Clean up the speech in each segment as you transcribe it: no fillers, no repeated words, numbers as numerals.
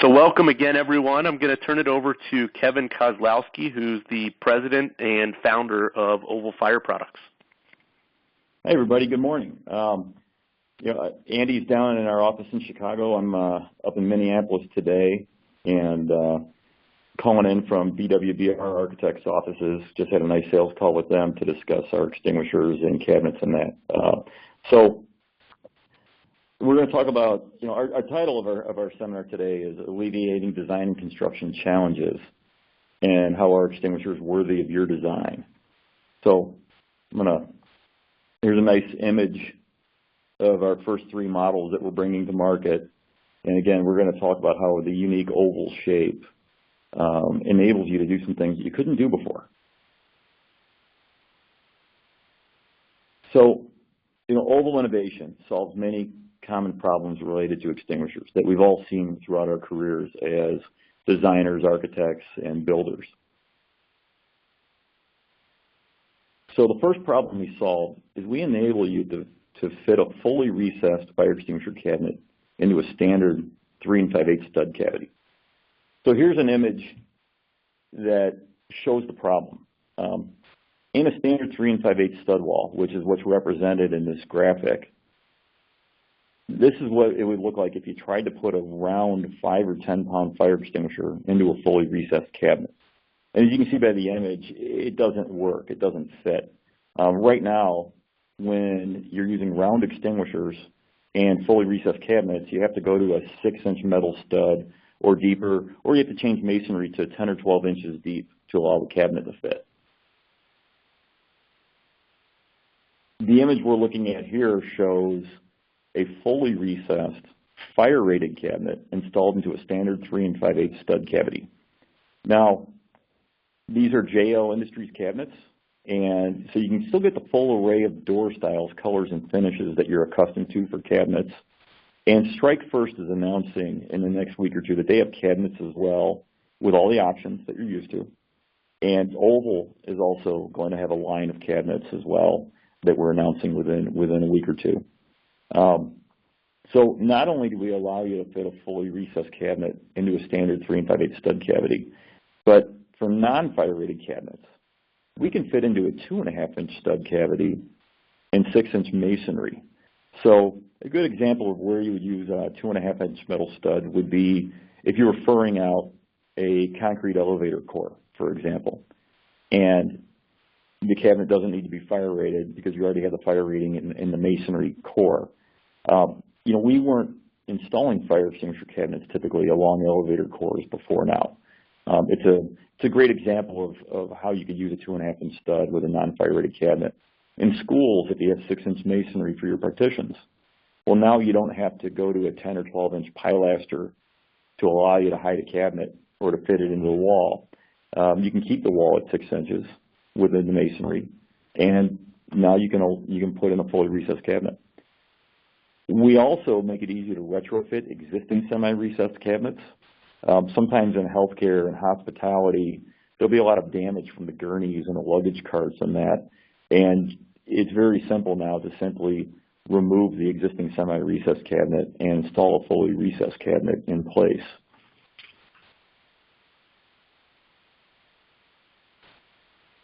So welcome again, everyone. I'm going to turn it over to Kevin Kozlowski, who's the president and founder of Oval Fire Products. Hey, everybody. Good morning. Andy's down in our office in Chicago. I'm up in Minneapolis today and calling in from BWBR Architects offices. Just had a nice sales call with them to discuss our extinguishers and cabinets and that. So we're going to talk about, our title of our seminar today is Alleviating Design and Construction Challenges and How Our Extinguishers are Worthy of Your Design. So here's a nice image of our first three models that we're bringing to market. And again, we're going to talk about how the unique oval shape enables you to do some things that you couldn't do before. So, oval innovation solves many common problems related to extinguishers that we've all seen throughout our careers as designers, architects, and builders. So the first problem we solve is we enable you to fit a fully recessed fire extinguisher cabinet into a standard 3 5/8 stud cavity. So here's an image that shows the problem. In a standard 3 5/8 stud wall, which is what's represented in this graphic, this is what it would look like if you tried to put a round 5 or 10 pound fire extinguisher into a fully recessed cabinet. And as you can see by the image, it doesn't work. It doesn't fit. Right now, when you're using round extinguishers and fully recessed cabinets, you have to go to a 6-inch metal stud or deeper, or you have to change masonry to 10 or 12 inches deep to allow the cabinet to fit. The image we're looking at here shows a fully recessed, fire-rated cabinet installed into a standard 3 5/8 stud cavity. Now, these are JL Industries cabinets, and so you can still get the full array of door styles, colors, and finishes that you're accustomed to for cabinets. And Strike First is announcing in the next week or two that they have cabinets as well with all the options that you're used to. And Oval is also going to have a line of cabinets as well that we're announcing within a week or two. So not only do we allow you to fit a fully recessed cabinet into a standard 3 5/8 stud cavity, but for non-fire rated cabinets, we can fit into a 2.5-inch stud cavity and 6-inch masonry. So a good example of where you would use a 2.5-inch metal stud would be if you were furring out a concrete elevator core, for example, and the cabinet doesn't need to be fire rated because you already have the fire rating in the masonry core. We weren't installing fire extinguisher cabinets typically along elevator cores before now. It's a great example of how you could use a 2.5-inch stud with a non-fire rated cabinet. In schools, if you have 6-inch masonry for your partitions, well, now you don't have to go to a 10 or 12-inch pilaster to allow you to hide a cabinet or to fit it into the wall. You can keep the wall at 6 inches within the masonry, and now you can put in a fully recessed cabinet. We also make it easy to retrofit existing semi-recessed cabinets. Sometimes in healthcare and hospitality, there'll be a lot of damage from the gurneys and the luggage carts and that. And it's very simple now to simply remove the existing semi-recessed cabinet and install a fully recessed cabinet in place.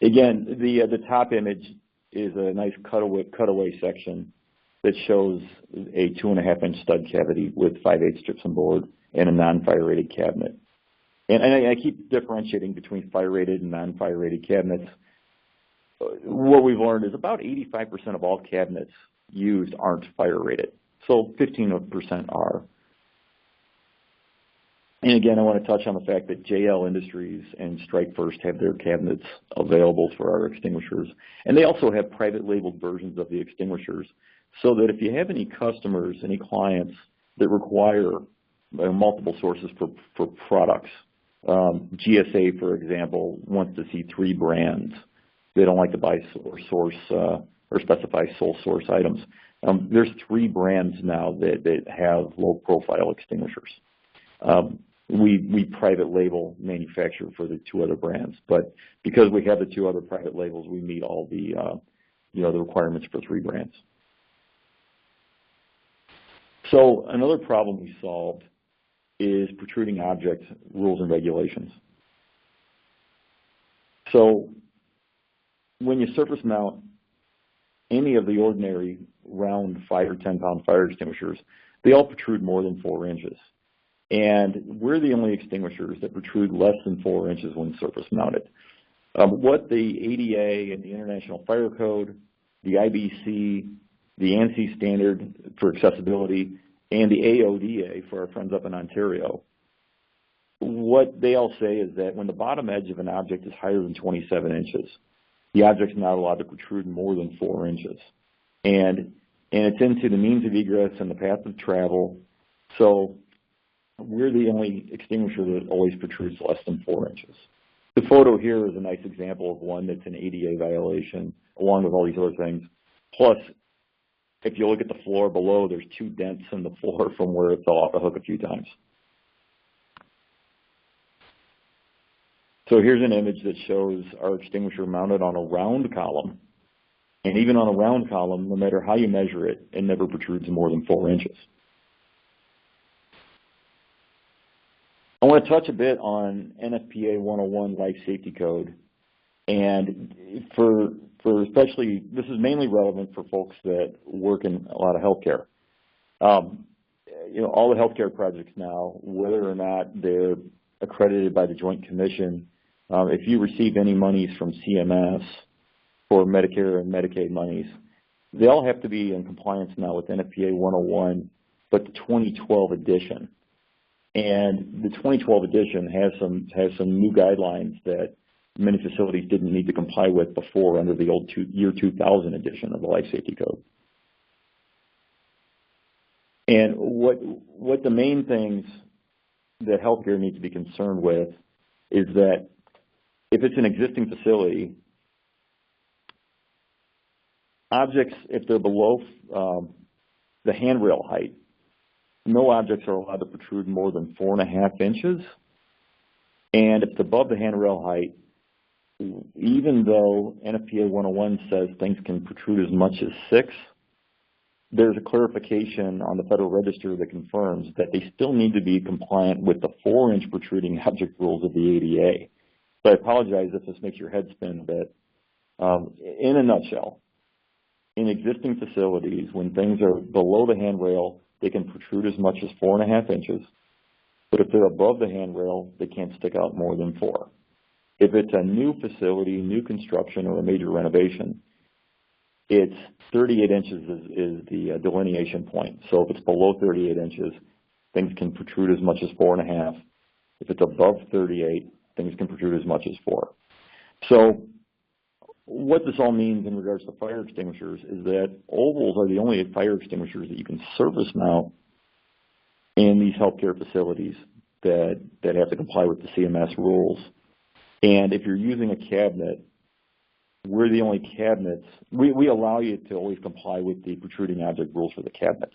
Again, the top image is a nice cutaway section that shows a 2.5-inch stud cavity with 5/8 gypsum board and a non-fire rated cabinet. And I keep differentiating between fire rated and non-fire rated cabinets. What we've learned is about 85% of all cabinets used aren't fire rated, so 15% are. And again, I want to touch on the fact that JL Industries and Strike First have their cabinets available for our extinguishers. And they also have private labeled versions of the extinguishers, so that if you have any customers, any clients that require multiple sources for products, GSA, for example, wants to see 3 brands. They don't like to buy or specify sole source items. There's 3 brands now that have low profile extinguishers. We private label manufacture for the 2 other brands, but because we have the 2 other private labels, we meet all the the requirements for 3 brands. So another problem we solved is protruding object rules and regulations. So when you surface mount any of the ordinary round 5 or 10-pound fire extinguishers, they all protrude more than 4 inches. And we're the only extinguishers that protrude less than 4 inches when surface mounted. What the ADA and the International Fire Code, the IBC, the ANSI standard for accessibility, and the AODA for our friends up in Ontario, what they all say is that when the bottom edge of an object is higher than 27 inches, the object's not allowed to protrude more than 4 inches. And it's into the means of egress and the path of travel. So we're the only extinguisher that always protrudes less than 4 inches. The photo here is a nice example of one that's an ADA violation, along with all these other things. Plus, if you look at the floor below, there's 2 dents in the floor from where it fell off the hook a few times. So here's an image that shows our extinguisher mounted on a round column. And even on a round column, no matter how you measure it, it never protrudes more than 4 inches. I want to touch a bit on NFPA 101 Life Safety Code. And for especially, this is mainly relevant for folks that work in a lot of healthcare. You know, all the healthcare projects now, whether or not they're accredited by the Joint Commission, if you receive any monies from CMS for Medicare and Medicaid monies, they all have to be in compliance now with NFPA 101, but the 2012 edition. And the 2012 edition has some new guidelines that many facilities didn't need to comply with before under the old year 2000 edition of the Life Safety Code. And what the main things that healthcare needs to be concerned with is that if it's an existing facility, objects, if they're below the handrail height, no objects are allowed to protrude more than 4.5 inches. And if it's above the handrail height, even though NFPA 101 says things can protrude as much as 6, there's a clarification on the Federal Register that confirms that they still need to be compliant with the 4-inch protruding object rules of the ADA. So I apologize if this makes your head spin a bit. In a nutshell, in existing facilities, when things are below the handrail, they can protrude as much as 4.5 inches. But if they're above the handrail, they can't stick out more than 4. If it's a new facility, new construction, or a major renovation, it's 38 inches is the delineation point. So if it's below 38 inches, things can protrude as much as 4.5. If it's above 38, things can protrude as much as 4. So what this all means in regards to fire extinguishers is that ovals are the only fire extinguishers that you can surface mount in these healthcare facilities that have to comply with the CMS rules. And if you're using a cabinet, we're the only cabinets. We allow you to always comply with the protruding object rules for the cabinets.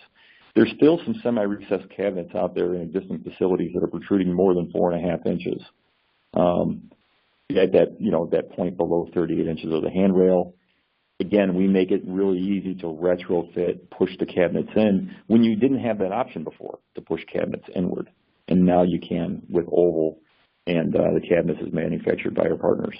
There's still some semi-recessed cabinets out there in existing facilities that are protruding more than 4.5 inches. At that point below 38 inches of the handrail. Again, we make it really easy to retrofit, push the cabinets in when you didn't have that option before to push cabinets inward. And now you can with oval, and the cabinets is manufactured by our partners.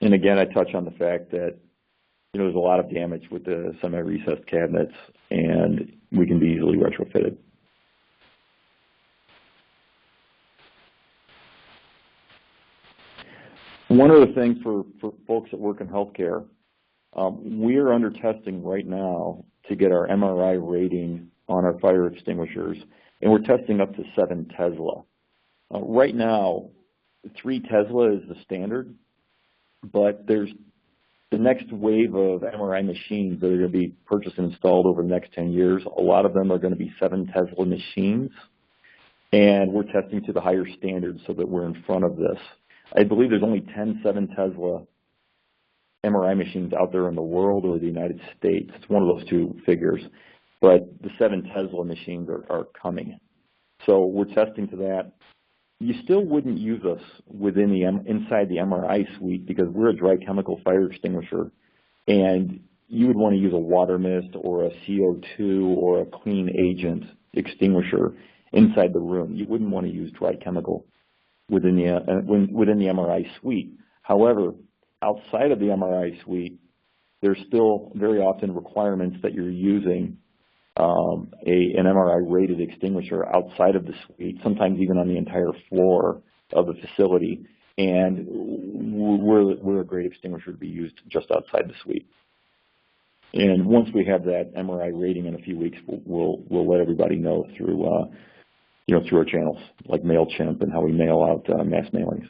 And again, I touch on the fact that there's a lot of damage with the semi-recessed cabinets, and we can be easily retrofitted. One other thing for folks that work in healthcare, we are under testing right now to get our MRI rating on our fire extinguishers, and we're testing up to 7 Tesla. Right now, 3 Tesla is the standard, but there's the next wave of MRI machines that are going to be purchased and installed over the next 10 years. A lot of them are going to be 7 Tesla machines, and we're testing to the higher standards so that we're in front of this. I believe there's only 10 7 Tesla MRI machines out there in the world or the United States. It's one of those 2 figures, but the 7 Tesla machines are coming. So we're testing to that. You still wouldn't use us within inside the MRI suite because we're a dry chemical fire extinguisher, and you would want to use a water mist or a CO2 or a clean agent extinguisher inside the room. You wouldn't want to use dry chemical within the MRI suite. However, outside of the MRI suite, there's still very often requirements that you're using an MRI-rated extinguisher outside of the suite, sometimes even on the entire floor of the facility, and we're a great extinguisher to be used just outside the suite. And once we have that MRI rating in a few weeks, we'll let everybody know through through our channels like MailChimp and how we mail out mass mailings.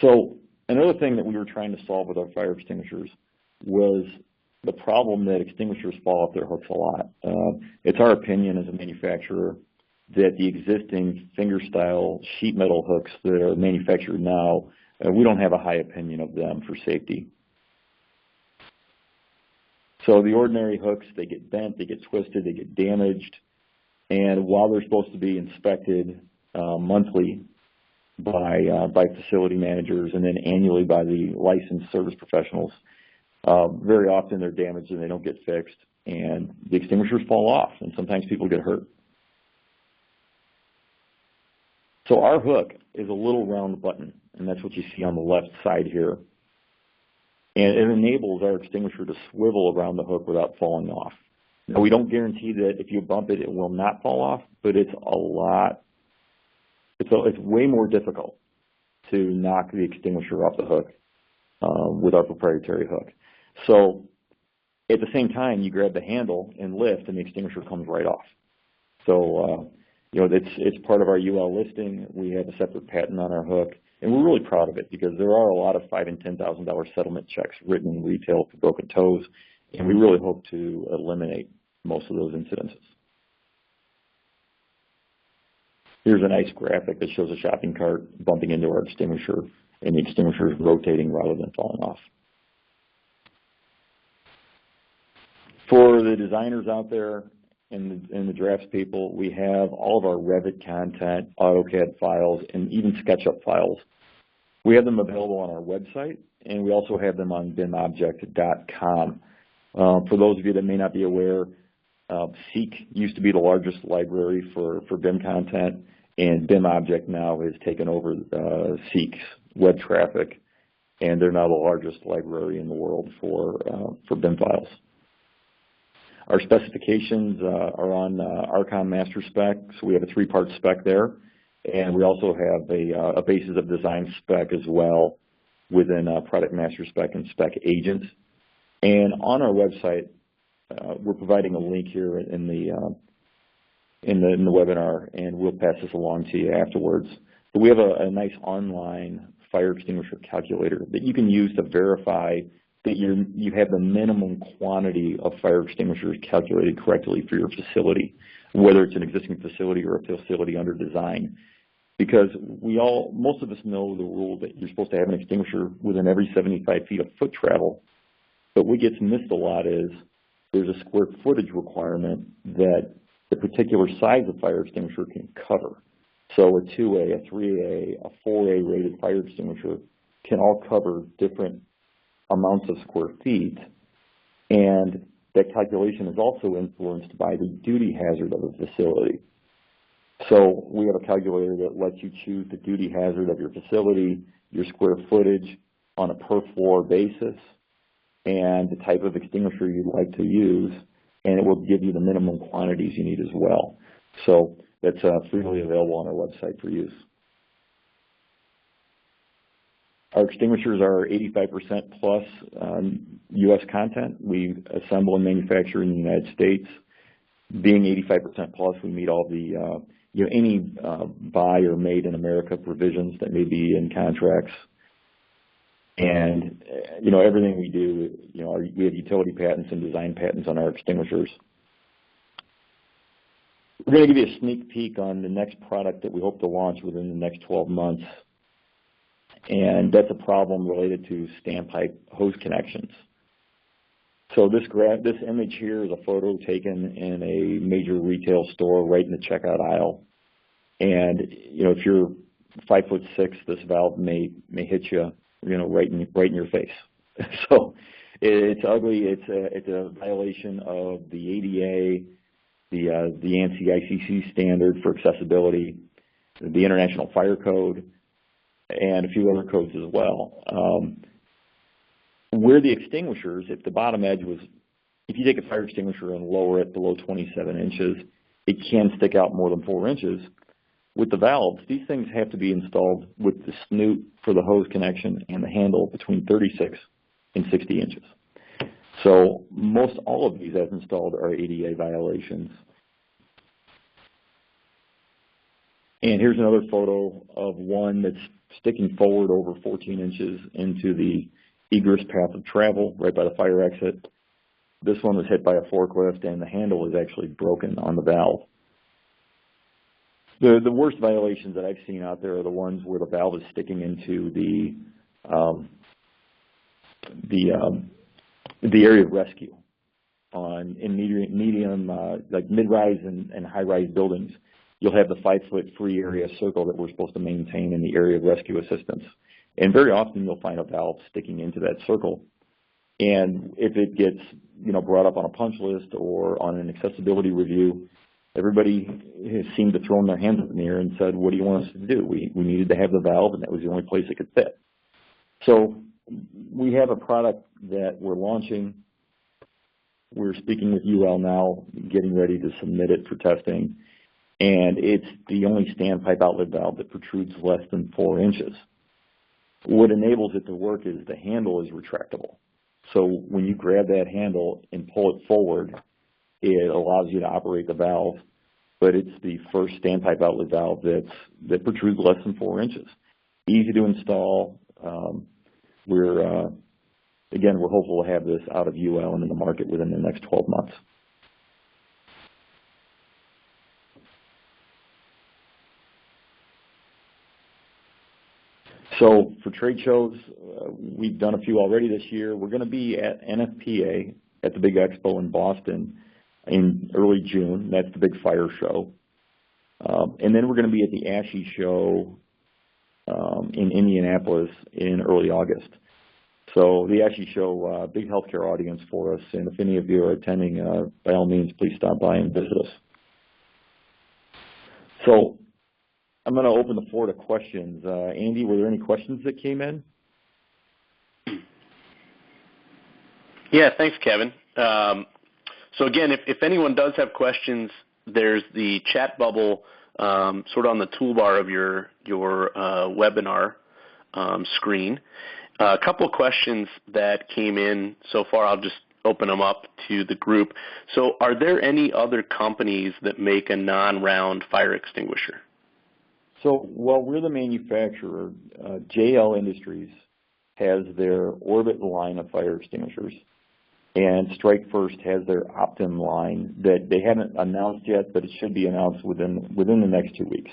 So another thing that we were trying to solve with our fire extinguishers was the problem that extinguishers fall off their hooks a lot. It's our opinion as a manufacturer that the existing finger-style sheet metal hooks that are manufactured now, we don't have a high opinion of them for safety. So the ordinary hooks, they get bent, they get twisted, they get damaged, and while they're supposed to be inspected monthly by facility managers and then annually by the licensed service professionals, very often they're damaged and they don't get fixed, and the extinguishers fall off, and sometimes people get hurt. So our hook is a little round button, and that's what you see on the left side here. And it enables our extinguisher to swivel around the hook without falling off. Now, we don't guarantee that if you bump it, it will not fall off, but it's way more difficult to knock the extinguisher off the hook with our proprietary hook. So at the same time, you grab the handle and lift, and the extinguisher comes right off. So it's part of our UL listing. We have a separate patent on our hook, and we're really proud of it because there are a lot of $5,000 and $10,000 settlement checks written in retail for broken toes, and we really hope to eliminate most of those incidences. Here's a nice graphic that shows a shopping cart bumping into our extinguisher, and the extinguisher is rotating rather than falling off. For the designers out there and the drafts people, we have all of our Revit content, AutoCAD files, and even SketchUp files. We have them available on our website, and we also have them on bimobject.com. For those of you that may not be aware, Seek used to be the largest library for BIM content, and BimObject now has taken over Seek's web traffic, and they're now the largest library in the world for BIM files. Our specifications are on Archon Master Spec, so we have a 3-part spec there, and we also have a basis of design spec as well within Product Master Spec and Spec Agents. And on our website, we're providing a link here in the webinar, and we'll pass this along to you afterwards. But we have a nice online fire extinguisher calculator that you can use to verify that you have the minimum quantity of fire extinguishers calculated correctly for your facility, whether it's an existing facility or a facility under design. Because most of us know the rule that you're supposed to have an extinguisher within every 75 feet of foot travel, but what gets missed a lot is there's a square footage requirement that the particular size of fire extinguisher can cover. So a 2A, a 3A, a 4A rated fire extinguisher can all cover different amounts of square feet, and that calculation is also influenced by the duty hazard of the facility. So we have a calculator that lets you choose the duty hazard of your facility, your square footage on a per floor basis, and the type of extinguisher you'd like to use, and it will give you the minimum quantities you need as well. So that's freely available on our website for use. Our extinguishers are 85% plus U.S. content. We assemble and manufacture in the United States. Being 85% plus, we meet all the any buy or made in America provisions that may be in contracts. And everything we do, we have utility patents and design patents on our extinguishers. We're going to give you a sneak peek on the next product that we hope to launch within the next 12 months. And that's a problem related to standpipe hose connections. So this image here is a photo taken in a major retail store right in the checkout aisle. And if you're 5'6", this valve may hit you right in your face. So it's ugly. It's a violation of the ADA, the ANSI ICC standard for accessibility, the International Fire Code, and a few other codes as well. Where the extinguishers, if the bottom edge was, if you take a fire extinguisher and lower it below 27 inches, it can stick out more than 4 inches. With the valves, these things have to be installed with the snoot for the hose connection and the handle between 36 and 60 inches. So most all of these as installed are ADA violations. And here's another photo of one that's sticking forward over 14 inches into the egress path of travel right by the fire exit. This one was hit by a forklift and the handle is actually broken on the valve. The worst violations that I've seen out there are the ones where the valve is sticking into the area of rescue in medium like mid-rise and high-rise buildings. You'll have the 5-foot free area circle that we're supposed to maintain in the area of rescue assistance. And very often you'll find a valve sticking into that circle. And if it gets, brought up on a punch list or on an accessibility review, everybody has seemed to throw their hands up in the air and said, what do you want us to do? We needed to have the valve, and that was the only place it could fit. So we have a product that we're launching. We're speaking with UL now, getting ready to submit it for testing. And it's the only standpipe outlet valve that protrudes less than 4 inches. What enables it to work is the handle is retractable. So when you grab that handle and pull it forward, it allows you to operate the valve, but it's the first standpipe outlet valve that protrudes less than 4 inches. Easy to install. We're hopeful to have this out of UL and in the market within the next 12 months. So for trade shows, we've done a few already this year. We're going to be at NFPA at the big expo in Boston in early June. That's the big fire show. And then we're going to be at the ASHI show in Indianapolis in early August. So the ASHI show, big healthcare audience for us, and if any of you are attending, by all means, please stop by and visit us. So I'm going to open the floor to questions. Andy, were there any questions that came in? Yeah, thanks, Kevin. So again, if anyone does have questions, there's the chat bubble sort of on the toolbar of your webinar screen. A couple of questions that came in so far, I'll just open them up to the group. So are there any other companies that make a non-round fire extinguisher? So, well, we're the manufacturer. JL Industries has their Orbit line of fire extinguishers, and Strike First has their Optim line that they haven't announced yet, but it should be announced within the next 2 weeks.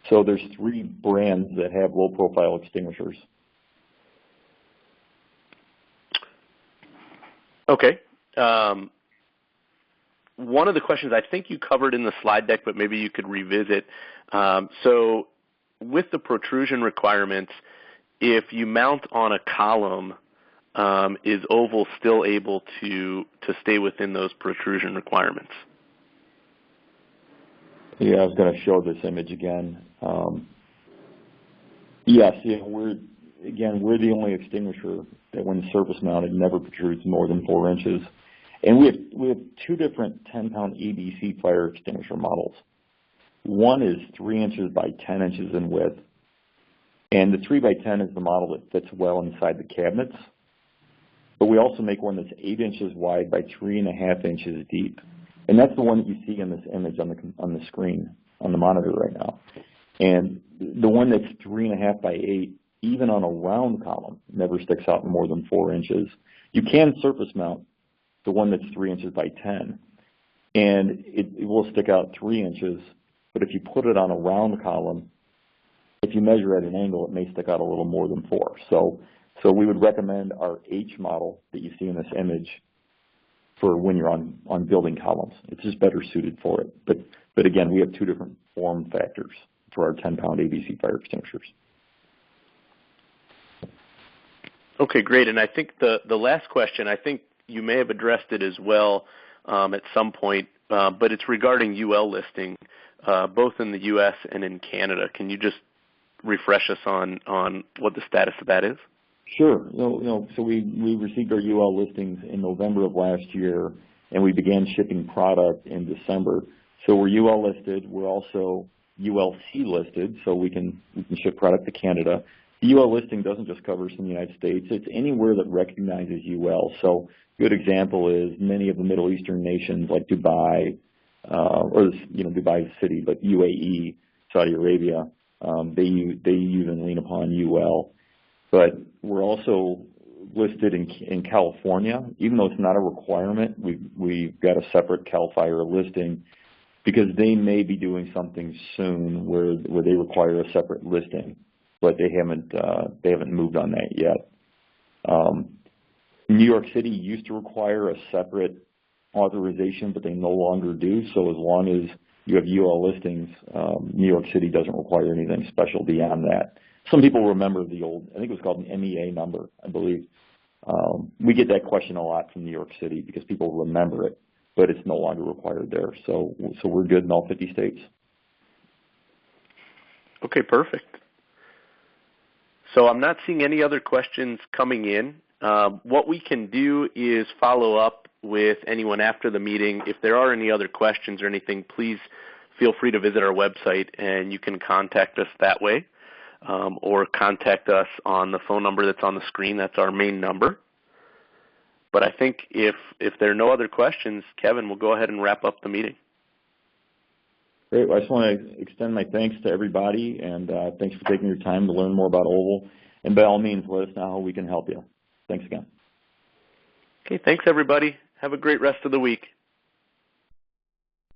So there's 3 brands that have low-profile extinguishers. Okay. One of the questions I think you covered in the slide deck, but maybe you could revisit. So with the protrusion requirements, if you mount on a column, is Oval still able to stay within those protrusion requirements? Yeah, I was going to show this image again. Yes, we're the only extinguisher that when surface mounted never protrudes more than 4 inches. And we have 2 different 10-pound EBC fire extinguisher models. One is 3 inches by 10 inches in width, and the 3 by 10 is the model that fits well inside the cabinets. But we also make one that's 8 inches wide by 3.5 inches deep, and that's the one that you see in this image on the screen on the monitor right now. And the one that's 3.5 by 8, even on a round column, never sticks out more than 4 inches. You can surface mount the one that's 3 inches by 10, and it will stick out 3 inches, but if you put it on a round column, if you measure at an angle, it may stick out a little more than 4. So we would recommend our H model that you see in this image for when you're on building columns. It's just better suited for it. But again, we have 2 different form factors for our 10-pound ABC fire extinguishers. Okay, great. And I think the last question, I think you may have addressed it as well at some point, but it's regarding UL listing, both in the U.S. and in Canada. Can you just refresh us on what the status of that is? Sure. So we received our UL listings in November of last year, and we began shipping product in December. So we're UL listed. We're also ULC listed, so we can ship product to Canada. The UL listing doesn't just cover us in the United States. It's anywhere that recognizes UL. So a good example is many of the Middle Eastern nations like Dubai, Dubai city, but UAE, Saudi Arabia, they use and lean upon UL. But we're also listed in California, even though it's not a requirement. We've got a separate CAL FIRE listing because they may be doing something soon where they require a separate listing, but they haven't moved on that yet. New York City used to require a separate authorization, but they no longer do. So as long as you have UL listings, New York City doesn't require anything special beyond that. Some people remember the old, I think it was called an MEA number, I believe. We get that question a lot from New York City because people remember it, but it's no longer required there. So we're good in all 50 states. Okay, perfect. So I'm not seeing any other questions coming in. What we can do is follow up with anyone after the meeting. If there are any other questions or anything, please feel free to visit our website and you can contact us that way. Or contact us on the phone number that's on the screen. That's our main number. But I think if there are no other questions, Kevin, we'll go ahead and wrap up the meeting. Great. Well, I just want to extend my thanks to everybody, and thanks for taking your time to learn more about Oval. And by all means, let us know how we can help you. Thanks again. Okay, thanks, everybody. Have a great rest of the week.